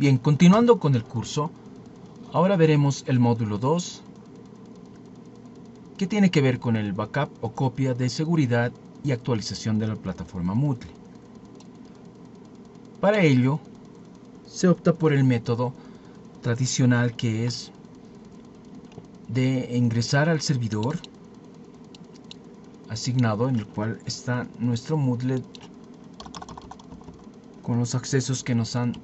Bien, continuando con el curso, ahora veremos el módulo 2, que tiene que ver con el backup o copia de seguridad y actualización de la plataforma Moodle. Para ello, se opta por el método tradicional, que es de ingresar al servidor asignado en el cual está nuestro Moodle con los accesos que nos han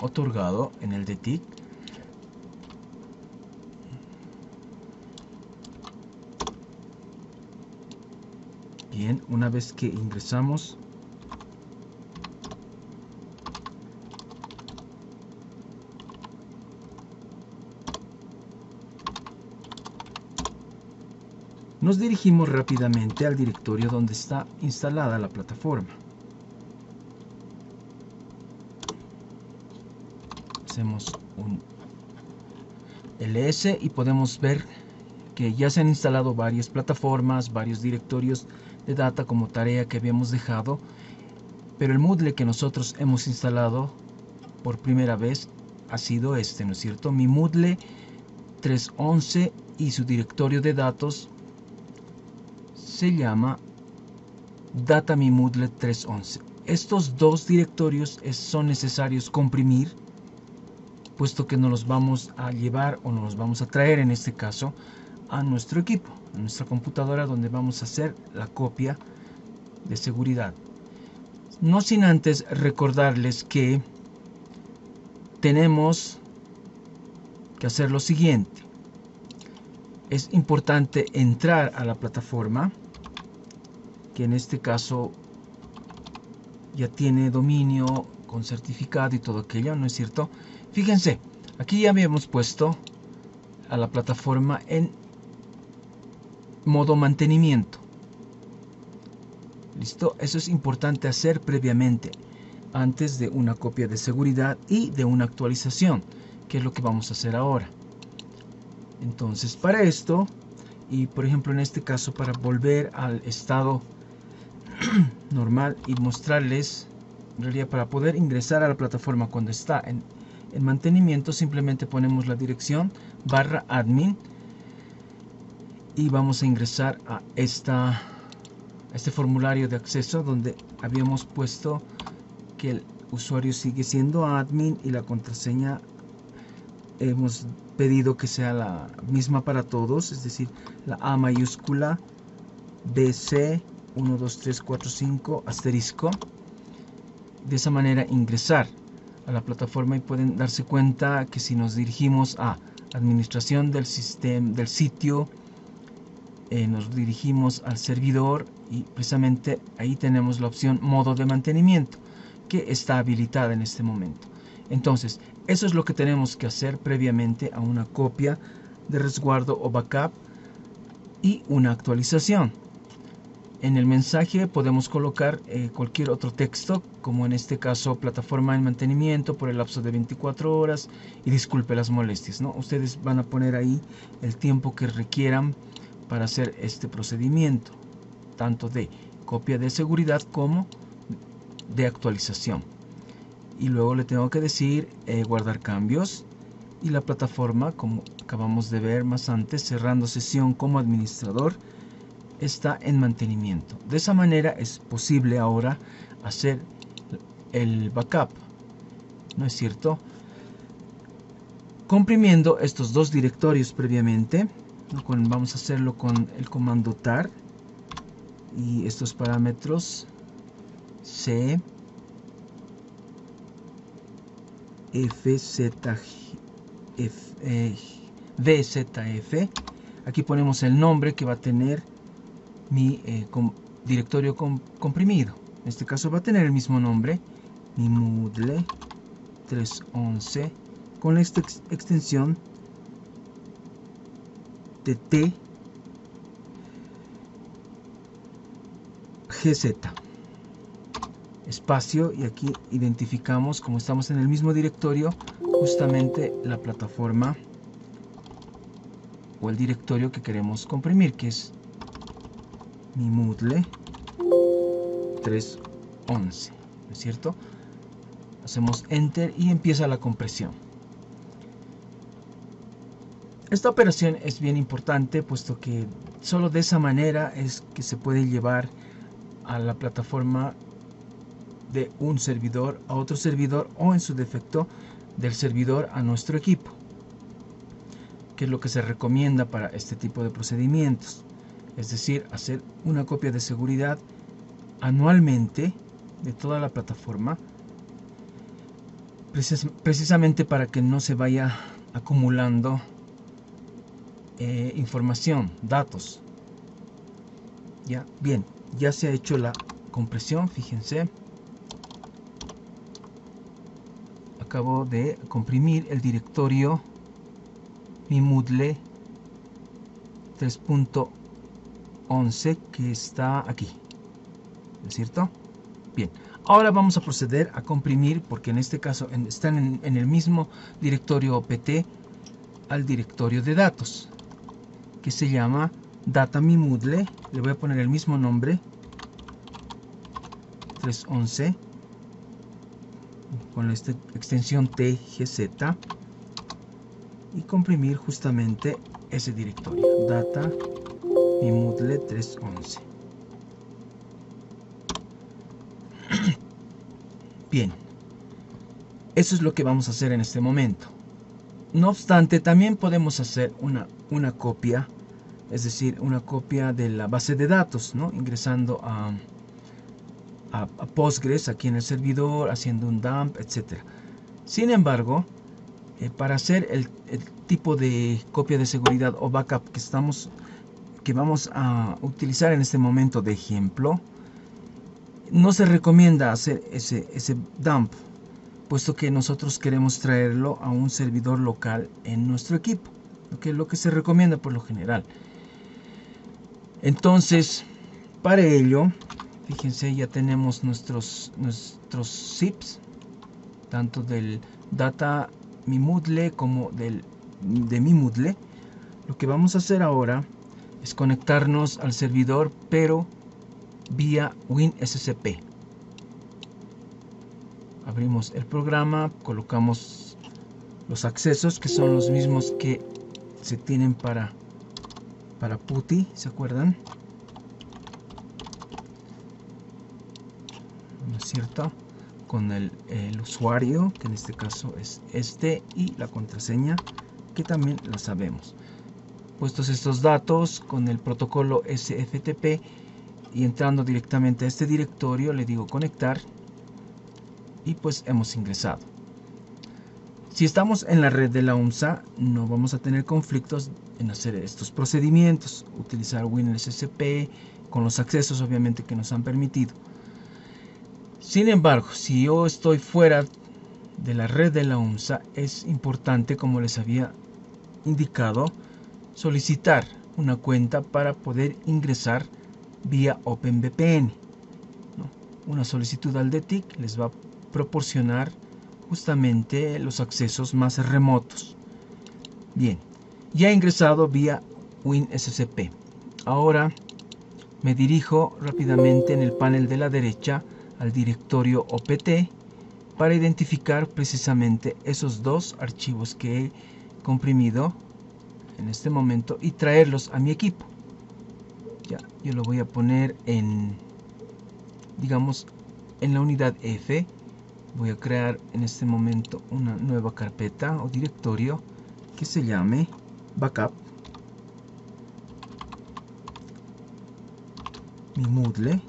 otorgado en el DTIC. Bien, una vez que ingresamos, nos dirigimos rápidamente al directorio donde está instalada la plataforma. Hacemos un ls y podemos ver que ya se han instalado varias plataformas, varios directorios de data como tarea que habíamos dejado, pero el Moodle que nosotros hemos instalado por primera vez ha sido este, ¿no es cierto? Mi Moodle 3.11, y su directorio de datos se llama Data Mi Moodle 3.11. Estos dos directorios son necesarios comprimir, puesto que nos los vamos a llevar o nos los vamos a traer en este caso a nuestro equipo, a nuestra computadora, donde vamos a hacer la copia de seguridad. No sin antes recordarles que tenemos que hacer lo siguiente. Es importante entrar a la plataforma, que en este caso ya tiene dominio con certificado y todo aquello, ¿no es cierto? Fíjense, aquí ya habíamos puesto a la plataforma en modo mantenimiento. ¿Listo? Eso es importante hacer previamente, antes de una copia de seguridad y de una actualización, que es lo que vamos a hacer ahora. Entonces, para esto, y por ejemplo en este caso, para volver al estado normal y mostrarles, en realidad para poder ingresar a la plataforma cuando está en mantenimiento, simplemente ponemos la dirección /admin y vamos a ingresar a este formulario de acceso, donde habíamos puesto que el usuario sigue siendo admin y la contraseña hemos pedido que sea la misma para todos, es decir, la A mayúscula BC 12345 asterisco. De esa manera ingresar a la plataforma, y pueden darse cuenta que si nos dirigimos a administración del sistema, del sitio, nos dirigimos al servidor y precisamente ahí tenemos la opción modo de mantenimiento, que está habilitada en este momento. Entonces, eso es lo que tenemos que hacer previamente a una copia de resguardo o backup y una actualización. En el mensaje podemos colocar cualquier otro texto, como en este caso plataforma en mantenimiento por el lapso de 24 horas y disculpe las molestias, ¿no? Ustedes van a poner ahí el tiempo que requieran para hacer este procedimiento, tanto de copia de seguridad como de actualización. Y luego le tengo que decir guardar cambios, y la plataforma, como acabamos de ver más antes, cerrando sesión como administrador, está en mantenimiento. De esa manera es posible ahora hacer el backup, ¿no es cierto? Comprimiendo estos dos directorios previamente, vamos a hacerlo con el comando tar y estos parámetros c VZF. Aquí ponemos el nombre que va a tener mi directorio comprimido. En este caso va a tener el mismo nombre, mi Moodle 3.11, con la extensión de TGZ, espacio, y aquí identificamos, como estamos en el mismo directorio, justamente la plataforma o el directorio que queremos comprimir, que es mi Moodle 3.11, ¿no es cierto? Hacemos Enter y empieza la compresión. Esta operación es bien importante, puesto que solo de esa manera es que se puede llevar a la plataforma de un servidor a otro servidor, o en su defecto del servidor a nuestro equipo, que es lo que se recomienda para este tipo de procedimientos. Es decir, hacer una copia de seguridad anualmente de toda la plataforma, precisamente para que no se vaya acumulando información, datos. Ya, bien, ya se ha hecho la compresión, fíjense. Acabo de comprimir el directorio miMoodle 3.11 que está aquí, ¿no es cierto? Bien, ahora vamos a proceder a comprimir, porque en este caso están en el mismo directorio OPT, al directorio de datos, que se llama Data miMoodle. Le voy a poner el mismo nombre, 311, con la extensión TGZ, y comprimir justamente ese directorio, Data miMoodle 311. Bien, eso es lo que vamos a hacer en este momento. No obstante, también podemos hacer una copia, es decir, una copia de la base de datos, ¿no? Ingresando a Postgres aquí en el servidor, haciendo un dump, etc. Sin embargo, para hacer el tipo de copia de seguridad o backup que vamos a utilizar en este momento de ejemplo, no se recomienda hacer ese dump, puesto que nosotros queremos traerlo a un servidor local en nuestro equipo, que es lo que se recomienda por lo general. Entonces, para ello, fíjense, ya tenemos nuestros zips, tanto del Data miMoodle como de miMoodle. Lo que vamos a hacer ahora es conectarnos al servidor, pero vía WinSCP. Abrimos el programa, colocamos los accesos, que son los mismos que se tienen para PuTTY, ¿se acuerdan? ¿No es cierto? Con el usuario, que en este caso es este, y la contraseña, que también la sabemos. Puestos estos datos, con el protocolo SFTP y entrando directamente a este directorio, le digo conectar, y pues hemos ingresado. Si estamos en la red de la UNSA, no vamos a tener conflictos en hacer estos procedimientos, utilizar WinSCP con los accesos obviamente que nos han permitido. Sin embargo, si yo estoy fuera de la red de la UNSA, es importante, como les había indicado, solicitar una cuenta para poder ingresar vía OpenVPN, ¿no? Una solicitud al DTIC les va a proporcionar justamente los accesos más remotos. Bien, ya he ingresado vía WinSCP. Ahora me dirijo rápidamente en el panel de la derecha al directorio OPT para identificar precisamente esos dos archivos que he comprimido en este momento y traerlos a mi equipo. Ya, yo lo voy a poner en, digamos, en la unidad F. Voy a crear en este momento una nueva carpeta o directorio que se llame Backup miMoodle.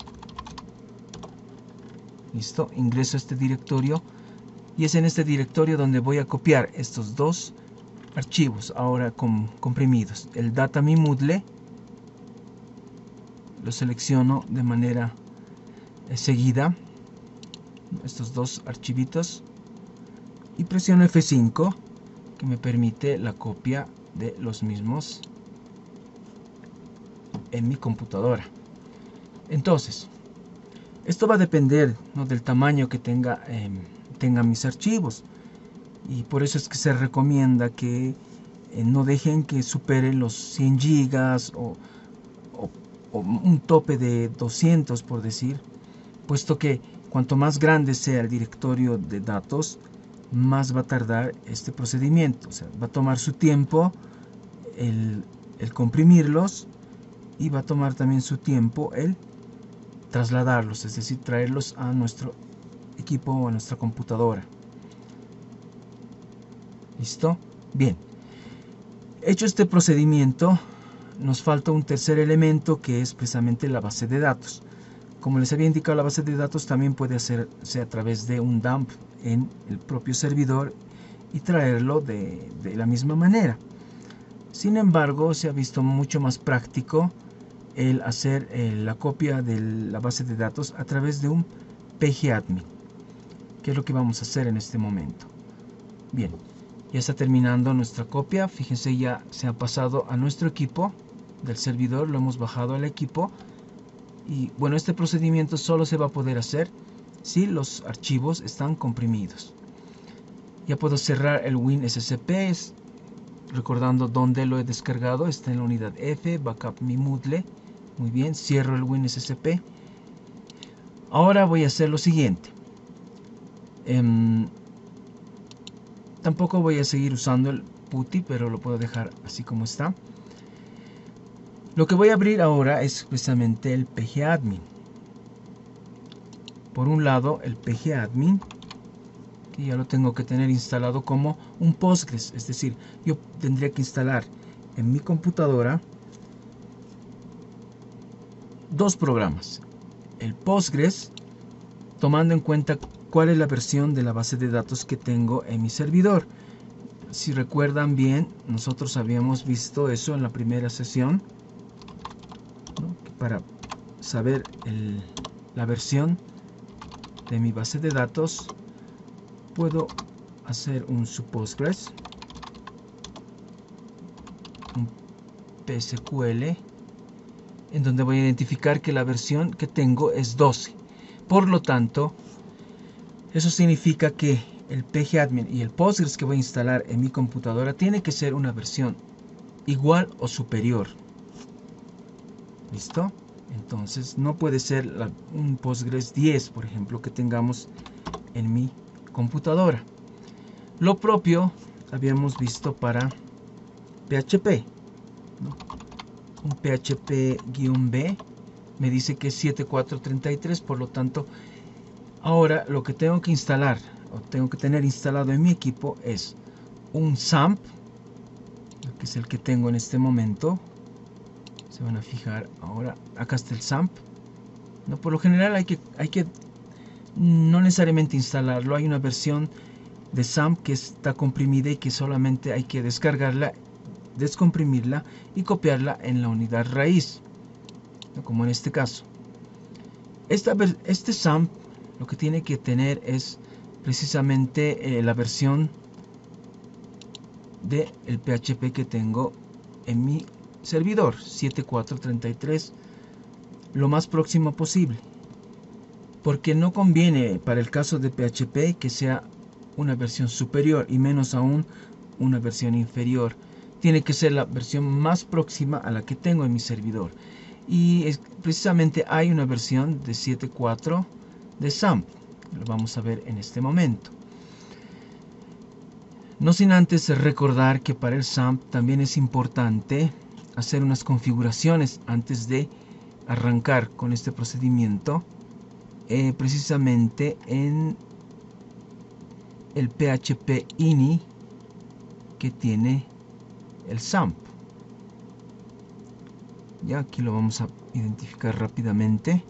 Listo, ingreso a este directorio y es en este directorio donde voy a copiar estos dos archivos ahora comprimidos. El Data miMoodle lo selecciono de manera seguida, estos dos archivitos, y presiono F5, que me permite la copia de los mismos en mi computadora. Entonces, esto va a depender, ¿no?, del tamaño que tenga mis archivos, y por eso es que se recomienda que no dejen que superen los 100 gigas o un tope de 200, por decir, puesto que Cuanto más grande sea el directorio de datos, más va a tardar este procedimiento. O sea, va a tomar su tiempo el comprimirlos y va a tomar también su tiempo el trasladarlos, es decir, traerlos a nuestro equipo o a nuestra computadora. ¿Listo? Bien. Hecho este procedimiento, nos falta un tercer elemento que es precisamente la base de datos. Como les había indicado, la base de datos también puede hacerse a través de un dump en el propio servidor y traerlo de la misma manera. Sin embargo, se ha visto mucho más práctico el hacer la copia de la base de datos a través de un pgadmin, que es lo que vamos a hacer en este momento. Bien, ya está terminando nuestra copia. Fíjense, ya se ha pasado a nuestro equipo del servidor, lo hemos bajado al equipo. Y bueno, este procedimiento solo se va a poder hacer si los archivos están comprimidos. Ya puedo cerrar el WinSCP, recordando dónde lo he descargado. Está en la unidad F, backup mi Moodle. Muy bien, cierro el WinSCP. Ahora voy a hacer lo siguiente. Tampoco voy a seguir usando el PuTTY, pero lo puedo dejar así como está. Lo que voy a abrir ahora es precisamente el pgadmin. Por un lado, el pgadmin, que ya lo tengo que tener instalado como un Postgres, es decir, yo tendría que instalar en mi computadora dos programas. El Postgres, tomando en cuenta cuál es la versión de la base de datos que tengo en mi servidor. Si recuerdan bien, nosotros habíamos visto eso en la primera sesión, ¿no? Para saber la versión de mi base de datos, puedo hacer un subPostgres, un PSQL, en donde voy a identificar que la versión que tengo es 12. Por lo tanto, eso significa que el pgadmin y el Postgres que voy a instalar en mi computadora tiene que ser una versión igual o superior. ¿Listo? Entonces no puede ser un Postgres 10, por ejemplo, que tengamos en mi computadora. Lo propio habíamos visto para PHP, ¿no? Un PHP-B me dice que es 7433, por lo tanto, ahora lo que tengo que instalar o tengo que tener instalado en mi equipo es un XAMPP, que es el que tengo en este momento. Se van a fijar ahora, acá está el XAMPP, ¿no? Por lo general hay que no necesariamente instalarlo, hay una versión de XAMPP que está comprimida y que solamente hay que descargarla, descomprimirla y copiarla en la unidad raíz, ¿no? Como en este caso. Este XAMPP lo que tiene que tener es precisamente la versión del PHP que tengo en mi servidor, 7433, lo más próximo posible, porque no conviene para el caso de PHP que sea una versión superior y menos aún una versión inferior. Tiene que ser la versión más próxima a la que tengo en mi servidor, y precisamente hay una versión de 7.4 de XAMPP, lo vamos a ver en este momento. No sin antes recordar que para el XAMPP también es importante hacer unas configuraciones antes de arrancar con este procedimiento, precisamente en el PHP ini que tiene el XAMPP. Ya aquí lo vamos a identificar rápidamente.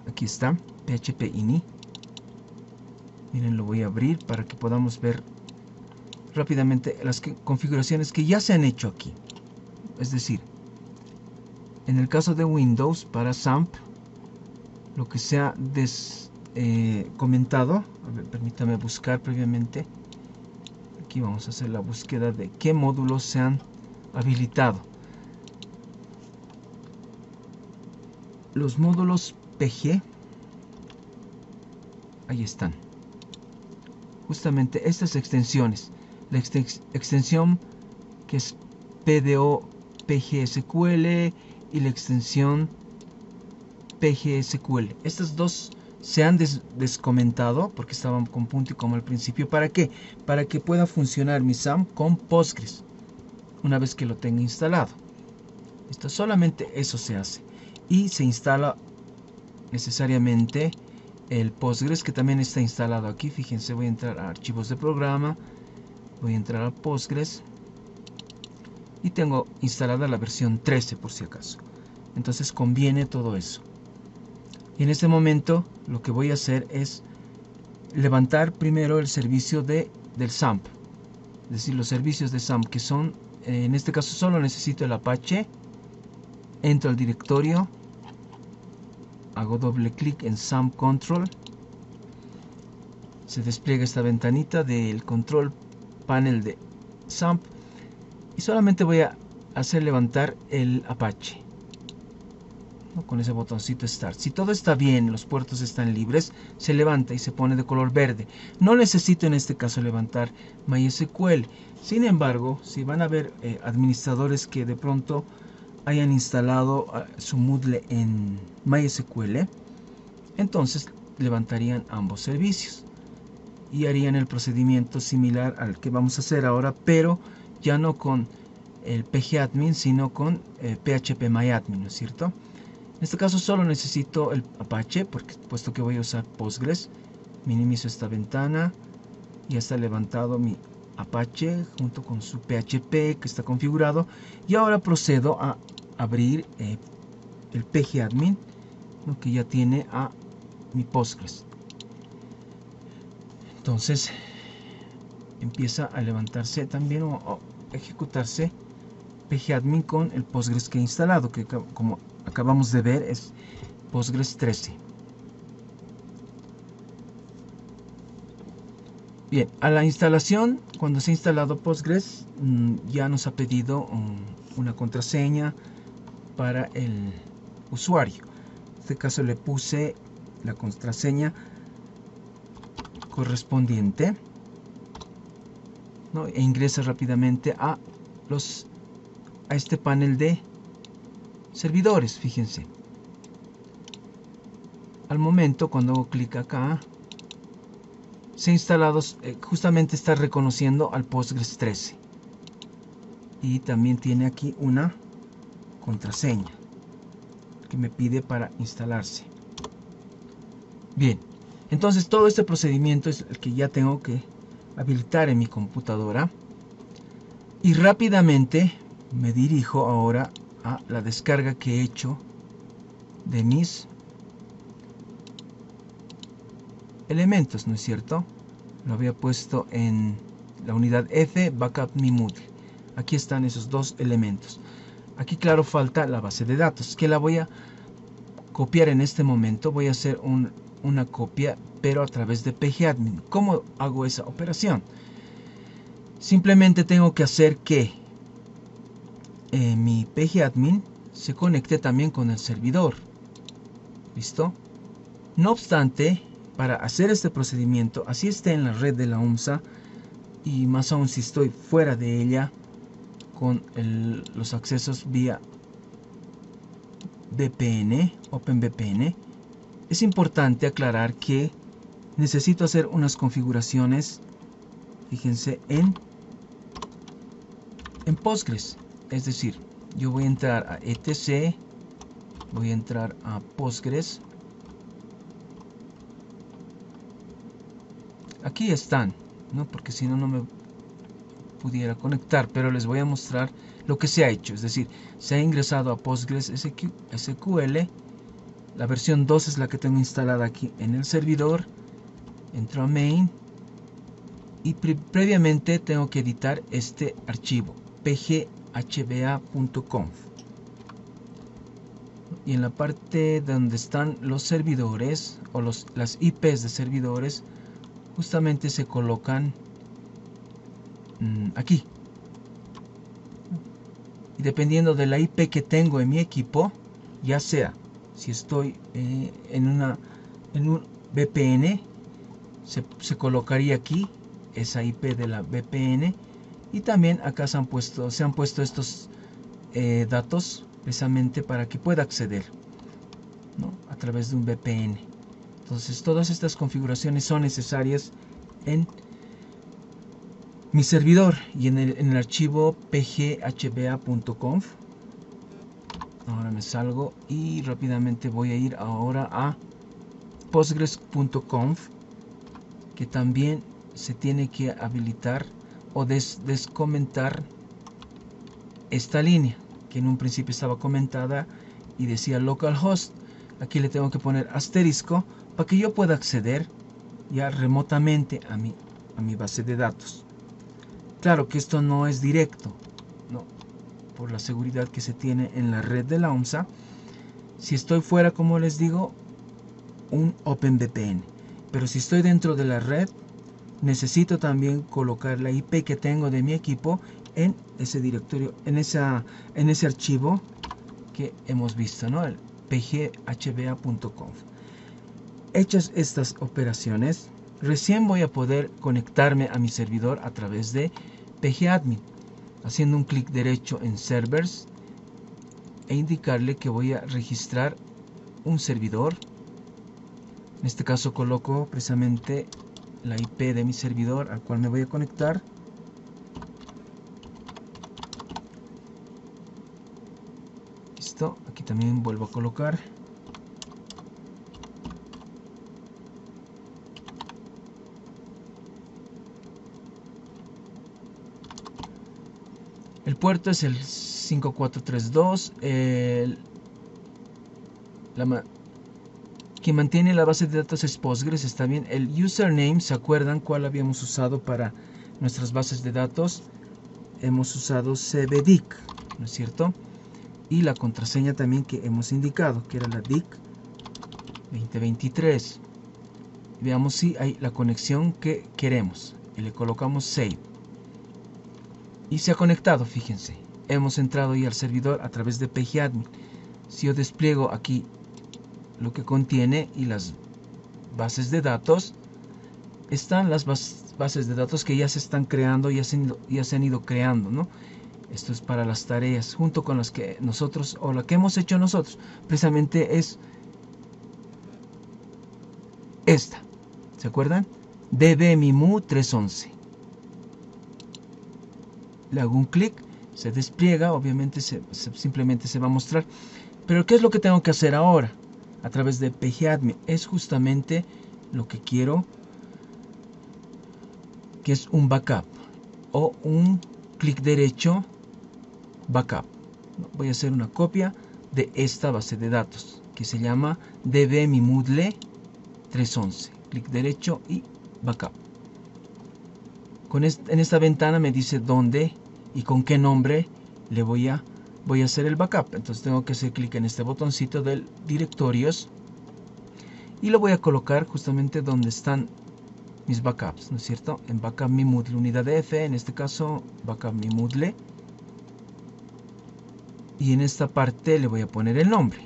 Aquí está, PHP ini. Miren, lo voy a abrir para que podamos ver rápidamente las configuraciones que ya se han hecho aquí. Es decir, en el caso de Windows, para XAMPP, lo que se ha comentado, a ver, permítame buscar previamente. Aquí vamos a hacer la búsqueda de qué módulos se han habilitado. Los módulos PG, ahí están. Justamente estas extensiones, la extensión que es PDO PGSQL y la extensión PGSQL. Estas dos se han descomentado porque estaban con punto y coma al principio. ¿Para qué? Para que pueda funcionar mi SAMP con Postgres una vez que lo tenga instalado. Esto solamente eso se hace y se instala necesariamente el Postgres, que también está instalado aquí. Fíjense, voy a entrar a archivos de programa, voy a entrar a Postgres y tengo instalada la versión 13 por si acaso. Entonces conviene todo eso. Y en este momento lo que voy a hacer es levantar primero el servicio del SAMP, es decir, los servicios de SAMP, que son, en este caso solo necesito el Apache. Entro al directorio, hago doble clic en SAMP Control, se despliega esta ventanita del control panel de SAMP y solamente voy a hacer levantar el Apache, ¿no? Con ese botoncito Start. Si todo está bien, los puertos están libres, se levanta y se pone de color verde. No necesito en este caso levantar MySQL. Sin embargo, si van a ver administradores que de pronto hayan instalado su Moodle en MySQL, entonces levantarían ambos servicios y harían el procedimiento similar al que vamos a hacer ahora, pero ya no con el pgadmin, sino con phpMyAdmin, ¿no es cierto? En este caso solo necesito el Apache, porque puesto que voy a usar Postgres. Minimizo esta ventana, ya está levantado mi Apache junto con su PHP que está configurado, y ahora procedo a abrir el pgadmin, ¿no? Que ya tiene a mi Postgres. Entonces empieza a levantarse también o ejecutarse pgadmin con el Postgres que he instalado, que como acabamos de ver es Postgres 13. Bien, a la instalación, cuando se ha instalado Postgres, ya nos ha pedido una contraseña para el usuario. En este caso le puse la contraseña correspondiente, ¿no? E ingresa rápidamente a este panel de servidores. Fíjense, al momento cuando hago clic acá, se ha instalado, justamente está reconociendo al Postgres 13 y también tiene aquí una contraseña que me pide para instalarse. Bien, entonces todo este procedimiento es el que ya tengo que habilitar en mi computadora, y rápidamente me dirijo ahora a la descarga que he hecho de mis elementos, ¿no es cierto? Lo había puesto en la unidad F, Backup Mi Moodle. Aquí están esos dos elementos. Aquí, claro, falta la base de datos, que la voy a copiar en este momento. Voy a hacer una copia, pero a través de pgadmin. ¿Cómo hago esa operación? Simplemente tengo que hacer que mi pgadmin se conecte también con el servidor. ¿Listo? No obstante, para hacer este procedimiento, así esté en la red de la UMSA, y más aún si estoy fuera de ella, con los accesos vía VPN, OpenVPN, es importante aclarar que necesito hacer unas configuraciones, fíjense, en Postgres. Es decir, yo voy a entrar a etc, voy a entrar a Postgres. Aquí están, ¿no? Porque si no, no me pudiera conectar, pero les voy a mostrar lo que se ha hecho. Es decir, se ha ingresado a Postgres SQL. La versión 2 es la que tengo instalada aquí en el servidor. Entro a main y previamente tengo que editar este archivo pghba.conf, y en la parte donde están los servidores o las IPs de servidores, justamente se colocan aquí, y dependiendo de la IP que tengo en mi equipo, ya sea si estoy en un VPN, se colocaría aquí esa IP de la VPN, y también acá se han puesto estos datos precisamente para que pueda acceder, ¿no? A través de un VPN. Entonces todas estas configuraciones son necesarias en mi servidor y en el archivo pghba.conf. Ahora me salgo y rápidamente voy a ir ahora a postgres.conf, que también se tiene que habilitar o descomentar esta línea que en un principio estaba comentada y decía localhost. Aquí le tengo que poner asterisco para que yo pueda acceder ya remotamente a mi base de datos. Claro que esto no es directo, no, por la seguridad que se tiene en la red de la OMSA. Si estoy fuera, como les digo, un OpenVPN, pero si estoy dentro de la red, necesito también colocar la IP que tengo de mi equipo en ese directorio, en ese archivo que hemos visto, ¿no? El pghba.conf. Hechas estas operaciones, recién voy a poder conectarme a mi servidor a través de pgadmin, haciendo un clic derecho en servers e indicarle que voy a registrar un servidor. En este caso coloco precisamente la IP de mi servidor al cual me voy a conectar. Listo, aquí también vuelvo a colocar. El puerto es el 5432. Quien mantiene la base de datos es Postgres, está bien. El username, ¿se acuerdan cuál habíamos usado para nuestras bases de datos? Hemos usado cbdic, ¿no es cierto? Y la contraseña también que hemos indicado, que era la DIC 2023. Veamos si hay la conexión que queremos. Y le colocamos Save. Y se ha conectado, fíjense. Hemos entrado ya al servidor a través de pgadmin. Si yo despliego aquí lo que contiene y las bases de datos, están las bases de datos que ya se están creando, ya se han ido creando, ¿no? Esto es para las tareas, junto con las que nosotros, o la que hemos hecho nosotros, precisamente es esta, ¿se acuerdan? dbmimu 311. Le hago un clic, se despliega, obviamente simplemente se va a mostrar. Pero ¿qué es lo que tengo que hacer ahora? A través de pgadmin, es justamente lo que quiero, que es un backup, o un clic derecho backup. Voy a hacer una copia de esta base de datos que se llama dbmimudle 311. Clic derecho y backup. En esta ventana me dice dónde y con qué nombre le voy a hacer el backup. Entonces tengo que hacer clic en este botoncito del directorios y lo voy a colocar justamente donde están mis backups, ¿no es cierto? En backup mimudle unidad F, en este caso backup mimudle, y en esta parte le voy a poner el nombre,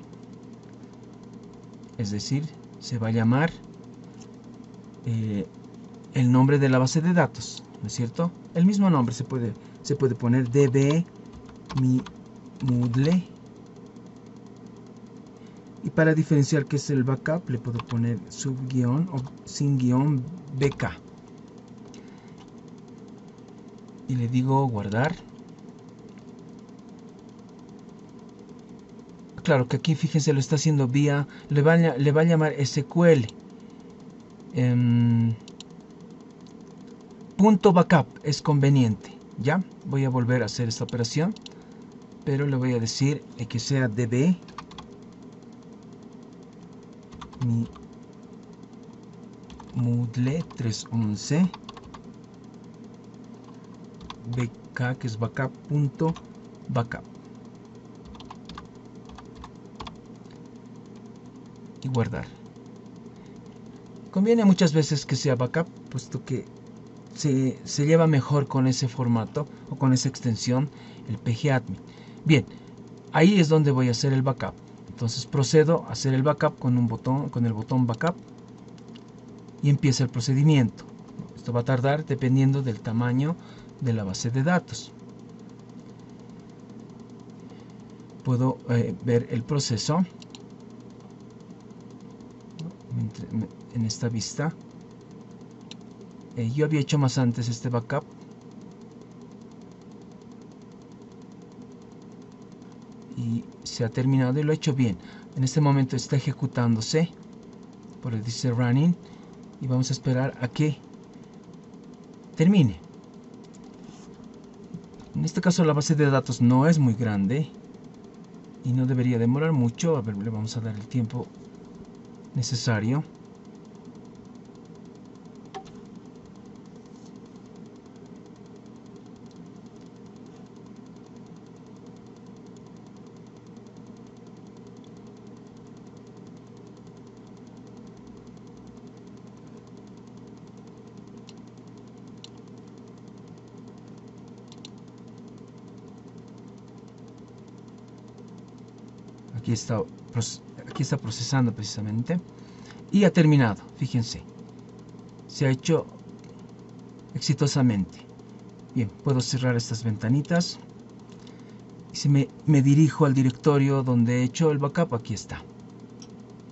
es decir, se va a llamar el nombre de la base de datos, ¿no es cierto? El mismo nombre se puede poner dbmimudle, y para diferenciar qué es el backup le puedo poner subguión o sin guión bk y le digo guardar. Claro que aquí fíjense lo está haciendo vía, le va a llamar SQL. Punto backup es conveniente. Ya voy a volver a hacer esta operación, pero le voy a decir que sea db mimudle 311 bk, que es backup punto backup, y guardar. Conviene muchas veces que sea backup, puesto que se lleva mejor con ese formato o con esa extensión, el pgadmin. Bien, ahí es donde voy a hacer el backup. Entonces procedo a hacer el backup con el botón backup y empieza el procedimiento. Esto va a tardar dependiendo del tamaño de la base de datos. Puedo ver el proceso. en esta vista. Yo había hecho más antes este backup. Y se ha terminado y lo he hecho bien. En este momento está ejecutándose. Por el dice running. Y vamos a esperar a que termine. En este caso la base de datos no es muy grande. Y no debería demorar mucho. A ver, le vamos a dar el tiempo necesario. Aquí está procesando precisamente. Y ha terminado, fíjense. Se ha hecho exitosamente. Bien, puedo cerrar estas ventanitas. Y si me dirijo al directorio donde he hecho el backup, aquí está.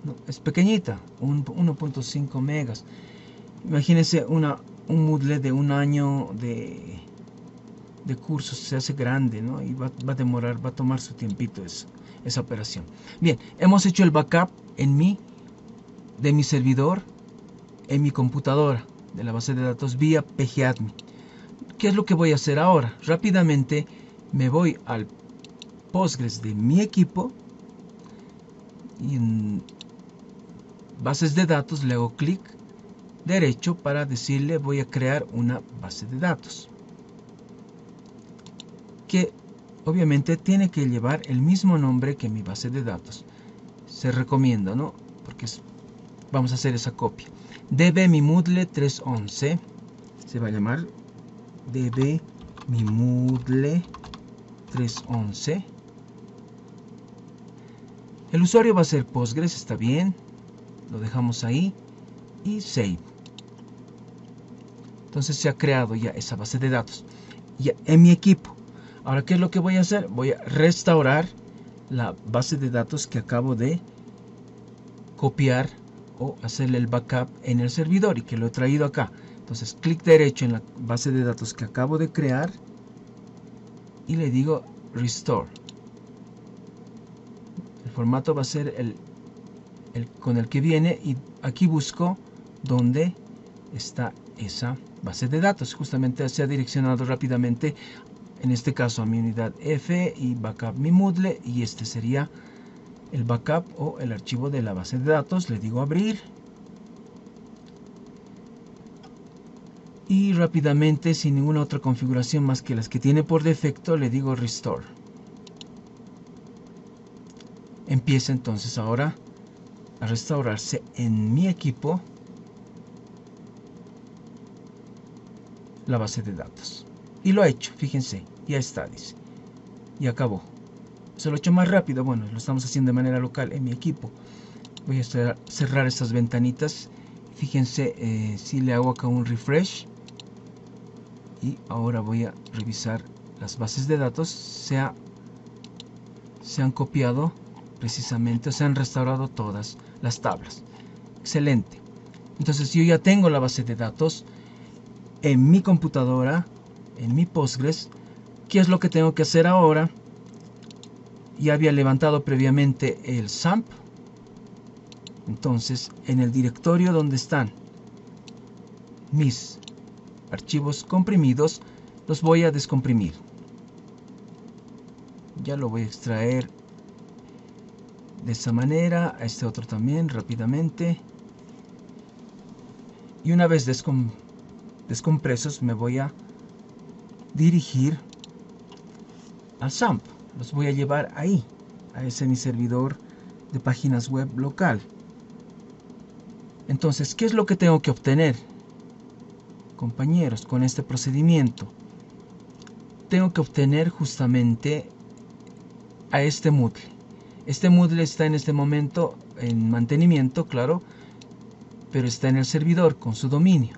No, es pequeñita, 1.5 megas. Imagínense un Moodle de un año de cursos, se hace grande, ¿no? Y va a tomar su tiempito esa operación. Bien, hemos hecho el backup de mi servidor en mi computadora de la base de datos vía pgadmin. ¿Qué es lo que voy a hacer ahora? Rápidamente me voy al Postgres de mi equipo y en bases de datos le hago clic derecho para decirle voy a crear una base de datos que obviamente tiene que llevar el mismo nombre que mi base de datos. Se recomienda, ¿no? Porque vamos a hacer esa copia. db mi Moodle 311 se va a llamar db mi Moodle 311. El usuario va a ser Postgres, está bien, lo dejamos ahí y save. Entonces se ha creado ya esa base de datos ya en mi equipo. Ahora, ¿qué es lo que voy a hacer? Voy a restaurar la base de datos que acabo de copiar o hacerle el backup en el servidor y que lo he traído acá. Entonces, clic derecho en la base de datos que acabo de crear y le digo Restore. El formato va a ser el con el que viene y aquí busco dónde está esa base de datos. Justamente se ha direccionado rápidamente, en este caso a mi unidad F y backup mi Moodle, y este sería el backup o el archivo de la base de datos. Le digo abrir y rápidamente, sin ninguna otra configuración más que las que tiene por defecto, le digo restore. Empieza entonces ahora a restaurarse en mi equipo la base de datos. Y lo ha hecho, fíjense, ya está, dice. Y acabó. Se lo he hecho más rápido, bueno, lo estamos haciendo de manera local en mi equipo. Voy a cerrar estas ventanitas. Fíjense, si le hago acá un refresh. Y ahora voy a revisar las bases de datos. Se han copiado precisamente, o se han restaurado todas las tablas. Excelente. Entonces yo ya tengo la base de datos en mi computadora, en mi Postgres. ¿Qué es lo que tengo que hacer ahora? Ya había levantado previamente el SAMP. Entonces, en el directorio donde están mis archivos comprimidos, los voy a descomprimir. Ya lo voy a extraer de esa manera, a este otro también rápidamente. Y una vez descompresos, me voy a dirigir al SAMP. Los voy a llevar ahí, a ese mi servidor de páginas web local. Entonces, ¿qué es lo que tengo que obtener, compañeros, con este procedimiento? Tengo que obtener justamente a este Moodle. Este Moodle está en este momento en mantenimiento, claro, pero está en el servidor con su dominio.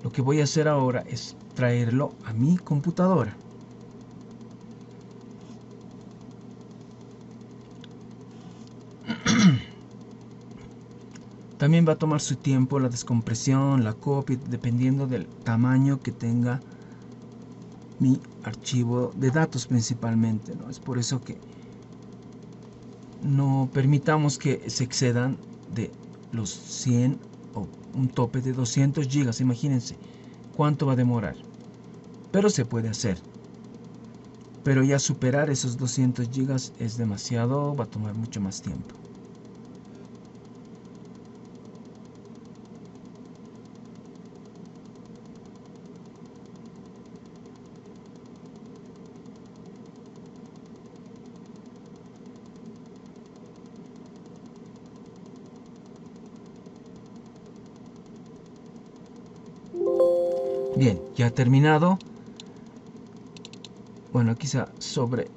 Lo que voy a hacer ahora es traerlo a mi computadora. También va a tomar su tiempo la descompresión, la copia, dependiendo del tamaño que tenga mi archivo de datos principalmente, ¿no? Es por eso que no permitamos que se excedan de los 100 o un tope de 200 gigas. Imagínense cuánto va a demorar, pero se puede hacer. Pero ya superar esos 200 gigas es demasiado, va a tomar mucho más tiempo. Bien, ya ha terminado. Bueno, quizá sobre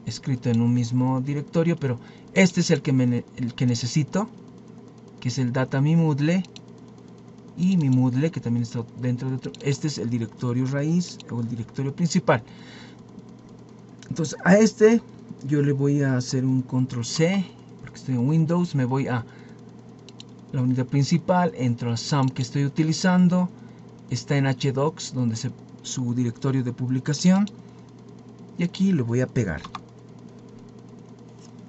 escrito en un mismo directorio, pero este es el que necesito, que es el data mi Moodle, y mi Moodle, que también está dentro de otro. Este es el directorio raíz o el directorio principal. Entonces a este yo le voy a hacer un control C, porque estoy en Windows. Me voy a la unidad principal, entro a SAMP que estoy utilizando, está en HDocs, donde es su directorio de publicación, y aquí le voy a pegar.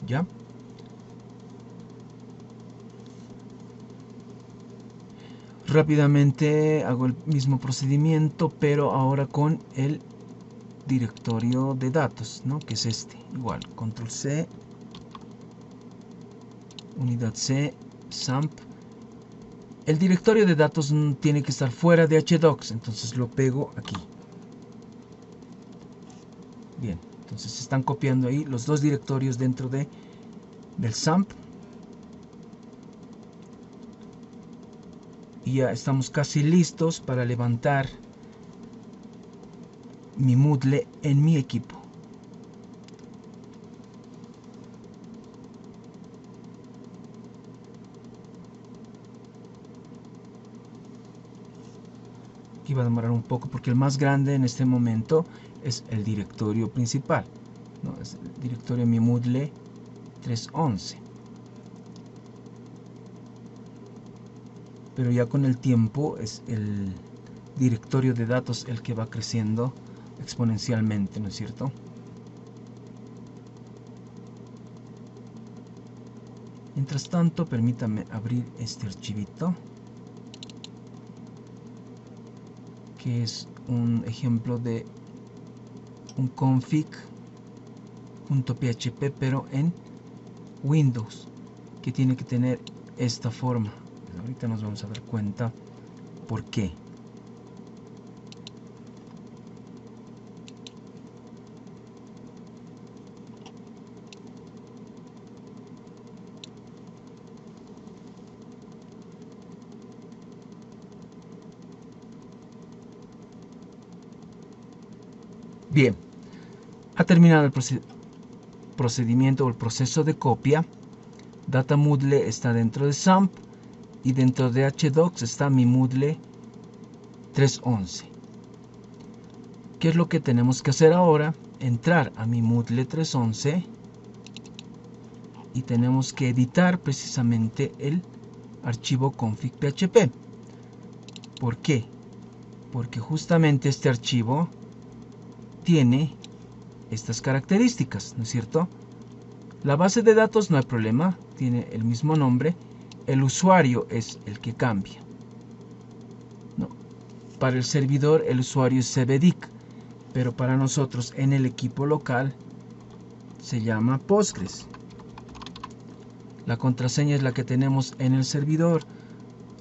¿Ya? Rápidamente hago el mismo procedimiento, pero ahora con el directorio de datos, ¿no? Que es este. Igual, control C, unidad C, SAMP. El directorio de datos tiene que estar fuera de HDocs, entonces lo pego aquí. Bien, entonces se están copiando ahí los dos directorios dentro del SAMP. Y ya estamos casi listos para levantar mi Moodle en mi equipo. Aquí va a demorar un poco porque el más grande en este momento es el directorio principal, ¿no? Es el directorio mi Moodle 311. Pero ya con el tiempo es el directorio de datos el que va creciendo exponencialmente, ¿no es cierto? Mientras tanto, permítame abrir este archivito, que es un ejemplo de un config.php, pero en Windows, que tiene que tener esta forma. Ahorita nos vamos a dar cuenta por qué. Bien, ha terminado el procedimiento o el proceso de copia. Data Moodle está dentro de SAMP y dentro de HDocs está mi Moodle 311. ¿Qué es lo que tenemos que hacer ahora? Entrar a mi Moodle 311 y tenemos que editar precisamente el archivo config.php. ¿Por qué? Porque justamente este archivo tiene estas características, ¿no es cierto? La base de datos no hay problema, tiene el mismo nombre, el usuario es el que cambia, ¿no? Para el servidor el usuario es cbdic, pero para nosotros en el equipo local se llama Postgres. La contraseña es la que tenemos en el servidor.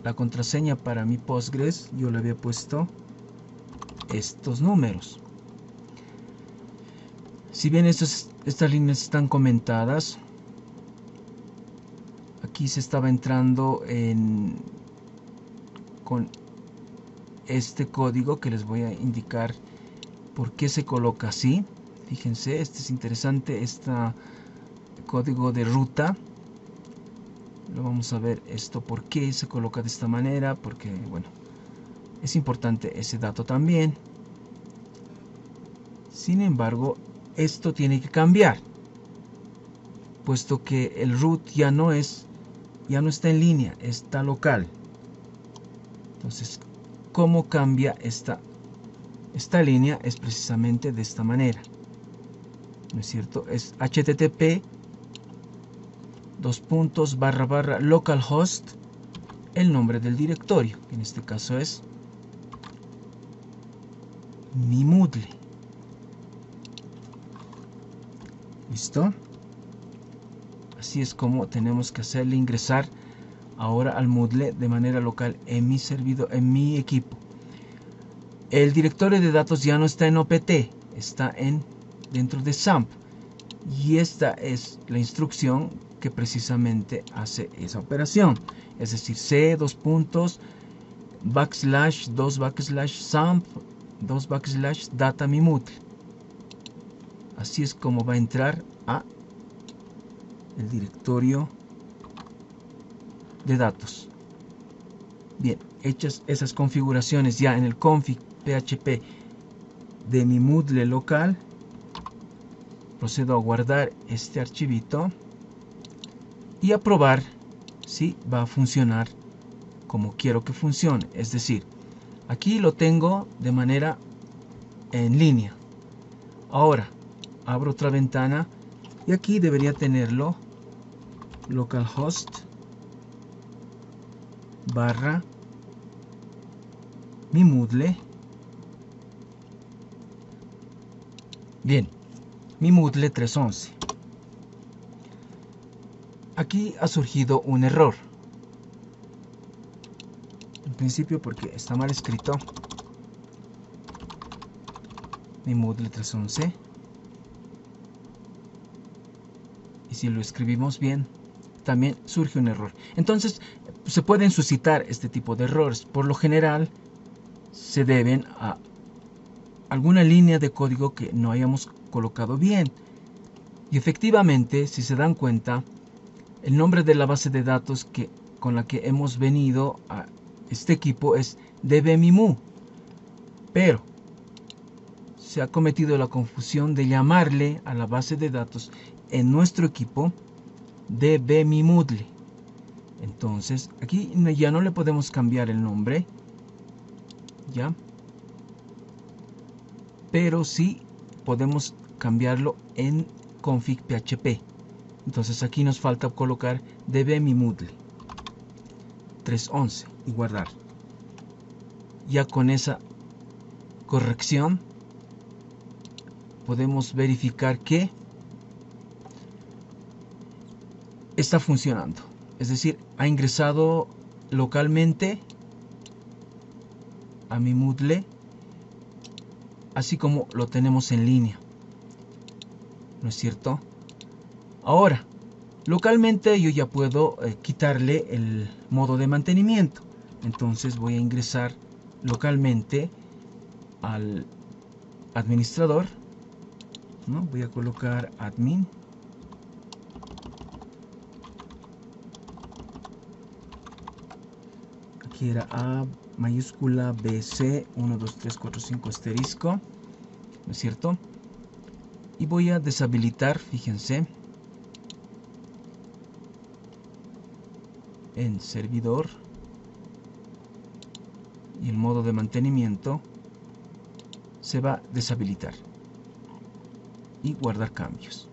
La contraseña para mi Postgres yo le había puesto estos números. Si bien estas líneas están comentadas, aquí se estaba entrando con este código que les voy a indicar por qué se coloca así. Fíjense, este es interesante, este código de ruta. Lo vamos a ver esto, por qué se coloca de esta manera, porque bueno, es importante ese dato también. Sin embargo, esto tiene que cambiar, puesto que el root ya no es ya no está en línea, está local. Entonces, ¿cómo cambia esta línea? Es precisamente de esta manera, ¿no es cierto? Es http //localhost, el nombre del directorio, que en este caso es mi Moodle. ¿Listo? Así es como tenemos que hacerle ingresar ahora al Moodle de manera local en mi servidor, en mi equipo. El directorio de datos ya no está en OPT, está dentro de XAMPP, y esta es la instrucción que precisamente hace esa operación, es decir, C //2/XAMPP data mi Moodle. Así es como va a entrar a el directorio de datos. Bien, hechas esas configuraciones ya en el config php de mi Moodle local, procedo a guardar este archivito y a probar si va a funcionar como quiero que funcione. Es decir, aquí lo tengo de manera en línea. Ahora abro otra ventana y aquí debería tenerlo localhost / mi Moodle. Bien, mi Moodle 311. Aquí ha surgido un error. En principio porque está mal escrito. Mi Moodle 311. Y si lo escribimos bien, también surge un error. Entonces, se pueden suscitar este tipo de errores. Por lo general, se deben a alguna línea de código que no hayamos colocado bien. Y efectivamente, si se dan cuenta, el nombre de la base de datos con la que hemos venido a este equipo es dbmimu, pero se ha cometido la confusión de llamarle a la base de datos en nuestro equipo dbmimoodle. Entonces aquí ya no le podemos cambiar el nombre, ya, pero sí podemos cambiarlo en config php. Entonces aquí nos falta colocar dbmimoodle 311 y guardar. Ya con esa corrección podemos verificar que está funcionando. Es decir, ha ingresado localmente a mi Moodle, así como lo tenemos en línea, ¿no es cierto? Ahora, localmente yo ya puedo quitarle el modo de mantenimiento. Entonces voy a ingresar localmente al administrador, ¿no? Voy a colocar admin. Aquí era A mayúscula BC 1, 2, 3, 4, 5 asterisco, ¿no es cierto? Y voy a deshabilitar, fíjense, en servidor y el modo de mantenimiento se va a deshabilitar y guardar cambios.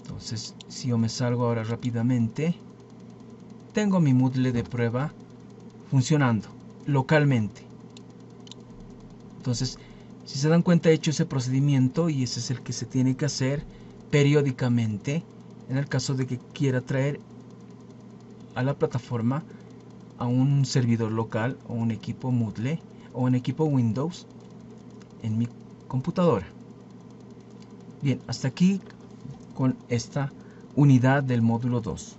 Entonces, si yo me salgo ahora rápidamente, tengo mi Moodle de prueba funcionando localmente. Entonces, si se dan cuenta, he hecho ese procedimiento y ese es el que se tiene que hacer periódicamente en el caso de que quiera traer a la plataforma a un servidor local o un equipo Moodle o un equipo Windows en mi computadora. Bien, hasta aquí con esta unidad del módulo 2.